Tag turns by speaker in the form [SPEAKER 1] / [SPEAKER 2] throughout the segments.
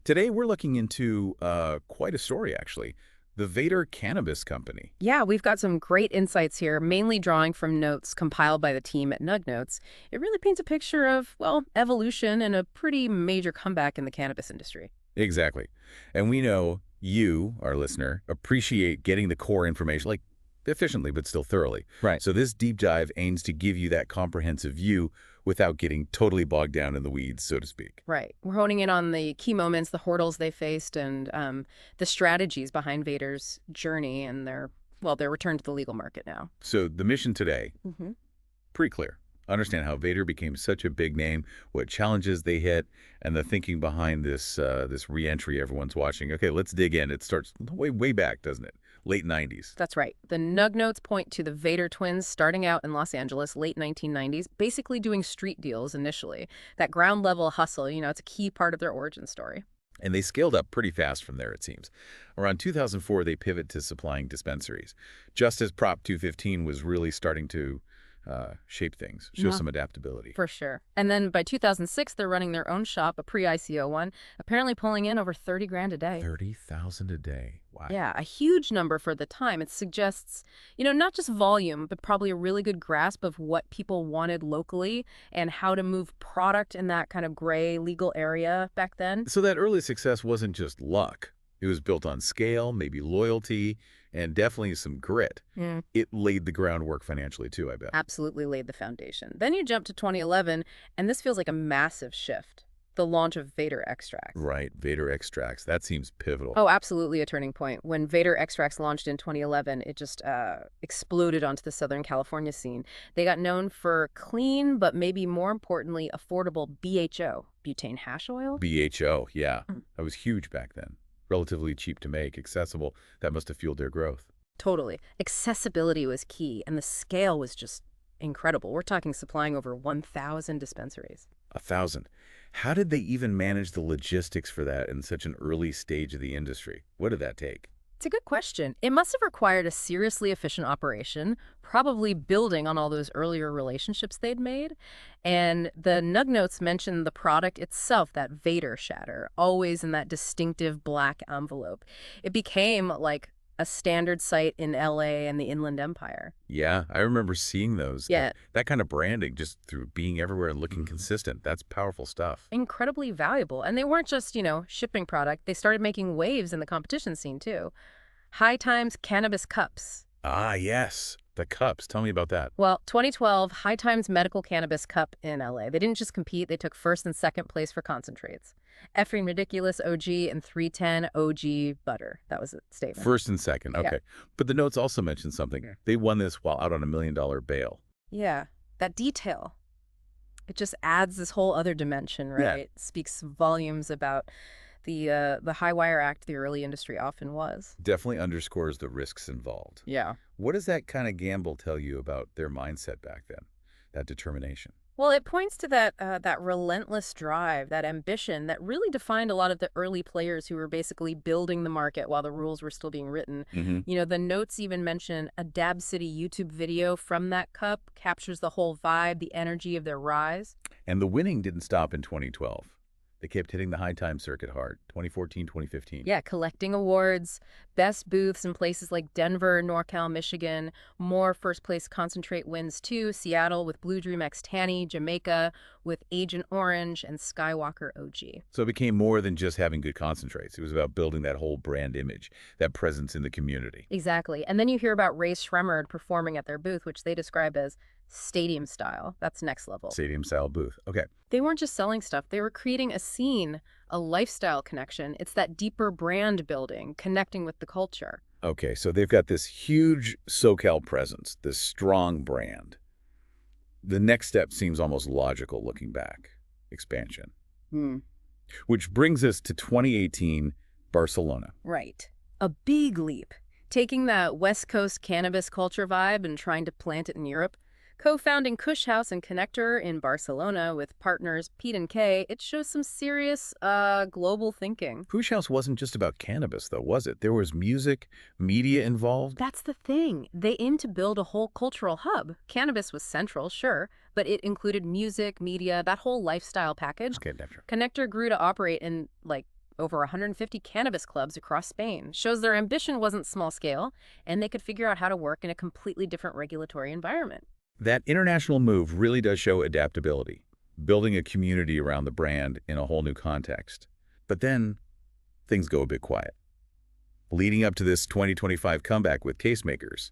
[SPEAKER 1] Today, we're looking into quite a story, actually. The Vader Cannabis Company.
[SPEAKER 2] Yeah, we've got some great insights here, mainly drawing from notes compiled by the team at Nug Notes. It really paints a picture of, well, evolution and a pretty major comeback in the cannabis industry.
[SPEAKER 1] Exactly. And we know you, our listener, appreciate getting the core information, like efficiently, but still thoroughly.
[SPEAKER 3] Right.
[SPEAKER 1] So this deep dive aims to give you that comprehensive view without getting totally bogged down in the weeds, so to speak.
[SPEAKER 2] Right. We're honing in on the key moments, the hurdles they faced, and the strategies behind Vader's journey and their return to the legal market now.
[SPEAKER 1] So the mission today,
[SPEAKER 2] Mm-hmm.
[SPEAKER 1] pretty clear. Understand how Vader became such a big name, what challenges they hit, and the thinking behind this re-entry everyone's watching. Okay, let's dig in. It starts way back, doesn't it? Late 90s.
[SPEAKER 2] That's right. The Nug Notes point to the Vader twins starting out in Los Angeles, late 1990s, basically doing street deals initially. That ground level hustle, it's a key part of their origin story.
[SPEAKER 1] And they scaled up pretty fast from there, it seems. Around 2004, they pivot to supplying dispensaries. Just as Prop 215 was really starting to shape things, show some adaptability.
[SPEAKER 2] For sure. And then by 2006, they're running their own shop, a pre-ICO one, apparently pulling in over 30 grand a day.
[SPEAKER 1] 30,000 a day. Wow.
[SPEAKER 2] Yeah, a huge number for the time. It suggests, not just volume, but probably a really good grasp of what people wanted locally and how to move product in that kind of gray legal area back then.
[SPEAKER 1] So that early success wasn't just luck. It was built on scale, maybe loyalty, and definitely some grit.
[SPEAKER 2] Mm.
[SPEAKER 1] It laid the groundwork financially, too, I bet.
[SPEAKER 2] Absolutely laid the foundation. Then you jump to 2011, and this feels like a massive shift. The launch of Vader Extracts.
[SPEAKER 1] Right, Vader Extracts. That seems pivotal.
[SPEAKER 2] Oh, absolutely a turning point. When Vader Extracts launched in 2011, it just exploded onto the Southern California scene. They got known for clean, but maybe more importantly, affordable BHO, butane hash oil.
[SPEAKER 1] BHO, yeah. That was huge back then. Relatively cheap to make, accessible. That must have fueled their growth.
[SPEAKER 2] Totally. Accessibility was key, and the scale was just incredible. We're talking supplying over 1,000 dispensaries.
[SPEAKER 1] 1,000. How did they even manage the logistics for that in such an early stage of the industry? What did that take?
[SPEAKER 2] It's a good question. It must have required a seriously efficient operation, probably building on all those earlier relationships they'd made. And the Nug Notes mentioned the product itself, that Vader shatter, always in that distinctive black envelope. It became like a standard site in LA and the Inland Empire.
[SPEAKER 1] Yeah, I remember seeing those.
[SPEAKER 2] Yeah.
[SPEAKER 1] That kind of branding just through being everywhere and looking consistent. That's powerful stuff.
[SPEAKER 2] Incredibly valuable. And they weren't just, shipping product. They started making waves in the competition scene, too. High Times Cannabis Cups.
[SPEAKER 1] Ah, yes. The cups. Tell me about that.
[SPEAKER 2] Well, 2012, High Times Medical Cannabis Cup in LA. They didn't just compete, they took first and second place for concentrates. Effing Ridiculous OG and 310 OG Butter. That was a statement.
[SPEAKER 1] First and second. Okay.
[SPEAKER 2] Yeah.
[SPEAKER 1] But the notes also mentioned something. They won this while out on $1 million bail.
[SPEAKER 2] Yeah, that detail. It just adds this whole other dimension, right?
[SPEAKER 1] Yeah.
[SPEAKER 2] It speaks volumes about the high wire act the early industry often was.
[SPEAKER 1] Definitely underscores the risks involved.
[SPEAKER 2] Yeah.
[SPEAKER 1] What does that kind of gamble tell you about their mindset back then? That determination?
[SPEAKER 2] Well, it points to that relentless drive, that ambition that really defined a lot of the early players who were basically building the market while the rules were still being written.
[SPEAKER 1] Mm-hmm.
[SPEAKER 2] The notes even mention a Dab City YouTube video from that cup captures the whole vibe, the energy of their rise.
[SPEAKER 1] And the winning didn't stop in 2012. They kept hitting the high time circuit hard, 2014, 2015.
[SPEAKER 2] Yeah, collecting awards, best booths in places like Denver, NorCal, Michigan, more first-place concentrate wins too, Seattle with Blue Dream X Tanny, Jamaica with Agent Orange, and Skywalker OG.
[SPEAKER 1] So it became more than just having good concentrates. It was about building that whole brand image, that presence in the community.
[SPEAKER 2] Exactly. And then you hear about Rae Sremmurd performing at their booth, which they describe as stadium style. That's next level.
[SPEAKER 1] Stadium style booth. Okay.
[SPEAKER 2] They weren't just selling stuff. They were creating a scene, a lifestyle connection. It's that deeper brand building, connecting with the culture.
[SPEAKER 1] Okay, so they've got this huge SoCal presence, this strong brand. The next step seems almost logical looking back. Expansion. Which brings us to 2018, Barcelona.
[SPEAKER 2] Right. A big leap. Taking that West Coast cannabis culture vibe and trying to plant it in Europe. Co-founding Kush House and Conectar in Barcelona with partners Pete and Kay, it shows some serious global thinking.
[SPEAKER 1] Kush House wasn't just about cannabis, though, was it? There was music, media involved.
[SPEAKER 2] That's the thing. They aimed to build a whole cultural hub. Cannabis was central, sure, but it included music, media, that whole lifestyle package.
[SPEAKER 1] Okay, Conectar.
[SPEAKER 2] Conectar grew to operate in, over 150 cannabis clubs across Spain. Shows their ambition wasn't small scale, and they could figure out how to work in a completely different regulatory environment.
[SPEAKER 1] That international move really does show adaptability, building a community around the brand in a whole new context. But then, things go a bit quiet. Leading up to this 2025 comeback with Casemakers,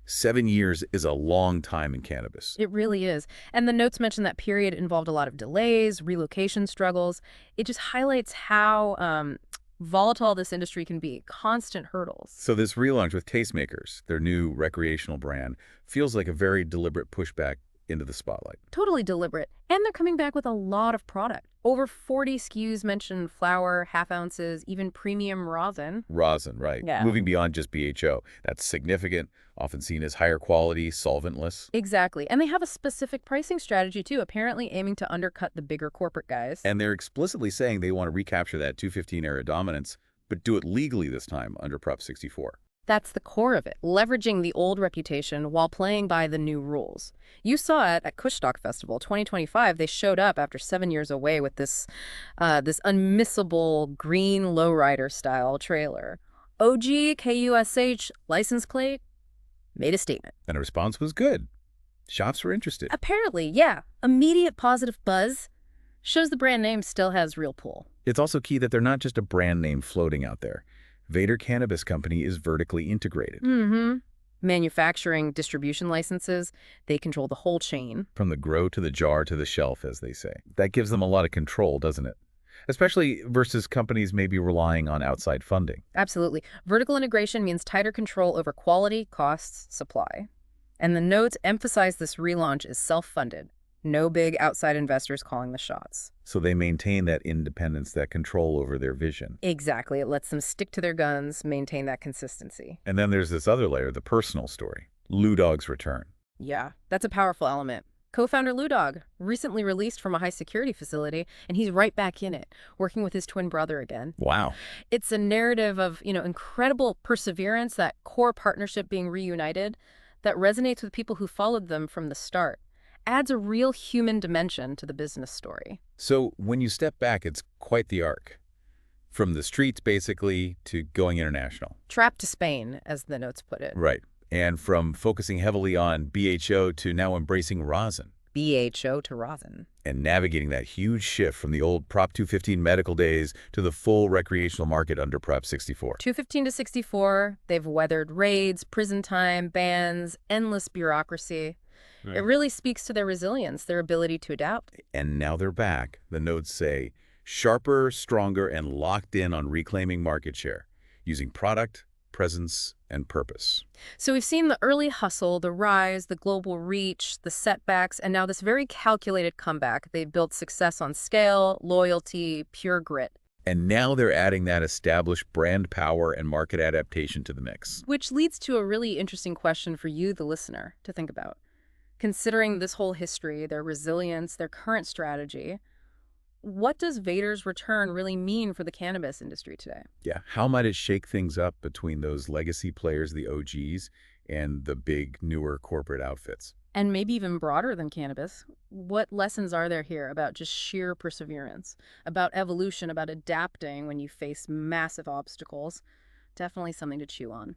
[SPEAKER 1] 7 years is a long time in cannabis.
[SPEAKER 2] It really is. And the notes mention that period involved a lot of delays, relocation struggles. It just highlights how volatile this industry can be, constant hurdles.
[SPEAKER 1] So this relaunch with Casemakers, their new recreational brand, feels like a very deliberate pushback into the spotlight.
[SPEAKER 2] Totally deliberate. And they're coming back with a lot of product. Over 40 SKUs mention flower, half ounces, even premium rosin.
[SPEAKER 1] Rosin, right.
[SPEAKER 2] Yeah.
[SPEAKER 1] Moving beyond just BHO. That's significant, often seen as higher quality, solventless.
[SPEAKER 2] Exactly. And they have a specific pricing strategy, too, apparently aiming to undercut the bigger corporate guys.
[SPEAKER 1] And they're explicitly saying they want to recapture that 215-era dominance, but do it legally this time under Prop 64.
[SPEAKER 2] That's the core of it, leveraging the old reputation while playing by the new rules. You saw it at Kush Festival 2025. They showed up after 7 years away with this unmissable green lowrider-style trailer. OG KUSH license plate made a statement.
[SPEAKER 1] And the response was good. Shops were interested.
[SPEAKER 2] Apparently, yeah. Immediate positive buzz shows the brand name still has real pull.
[SPEAKER 1] It's also key that they're not just a brand name floating out there. Vader Cannabis Company is vertically integrated.
[SPEAKER 2] Manufacturing, distribution licenses, they control the whole chain.
[SPEAKER 1] From the grow to the jar to the shelf, as they say. That gives them a lot of control, doesn't it? Especially versus companies maybe relying on outside funding.
[SPEAKER 2] Absolutely. Vertical integration means tighter control over quality, costs, supply. And the notes emphasize this relaunch is self-funded. No big outside investors calling the shots.
[SPEAKER 1] So they maintain that independence, that control over their vision.
[SPEAKER 2] Exactly. It lets them stick to their guns, maintain that consistency.
[SPEAKER 1] And then there's this other layer, the personal story. Lou Dog's return.
[SPEAKER 2] Yeah, that's a powerful element. Co-founder Lou Dog, recently released from a high-security facility, and he's right back in it, working with his twin brother again.
[SPEAKER 1] Wow.
[SPEAKER 2] It's a narrative of, incredible perseverance, that core partnership being reunited, that resonates with people who followed them from the start. Adds a real human dimension to the business story.
[SPEAKER 1] So when you step back, it's quite the arc. From the streets, basically, to going international.
[SPEAKER 2] Trapped to Spain, as the notes put it.
[SPEAKER 1] Right. And from focusing heavily on BHO to now embracing rosin.
[SPEAKER 2] BHO to rosin.
[SPEAKER 1] And navigating that huge shift from the old Prop 215 medical days to the full recreational market under Prop 64.
[SPEAKER 2] 215 to 64, they've weathered raids, prison time, bans, endless bureaucracy. Right. It really speaks to their resilience, their ability to adapt.
[SPEAKER 1] And now they're back. The notes say, sharper, stronger, and locked in on reclaiming market share, using product, presence, and purpose.
[SPEAKER 2] So we've seen the early hustle, the rise, the global reach, the setbacks, and now this very calculated comeback. They've built success on scale, loyalty, pure grit.
[SPEAKER 1] And now they're adding that established brand power and market adaptation to the mix.
[SPEAKER 2] Which leads to a really interesting question for you, the listener, to think about. Considering this whole history, their resilience, their current strategy, what does Vader's return really mean for the cannabis industry today?
[SPEAKER 1] Yeah, how might it shake things up between those legacy players, the OGs, and the big, newer corporate outfits?
[SPEAKER 2] And maybe even broader than cannabis. What lessons are there here about just sheer perseverance, about evolution, about adapting when you face massive obstacles? Definitely something to chew on.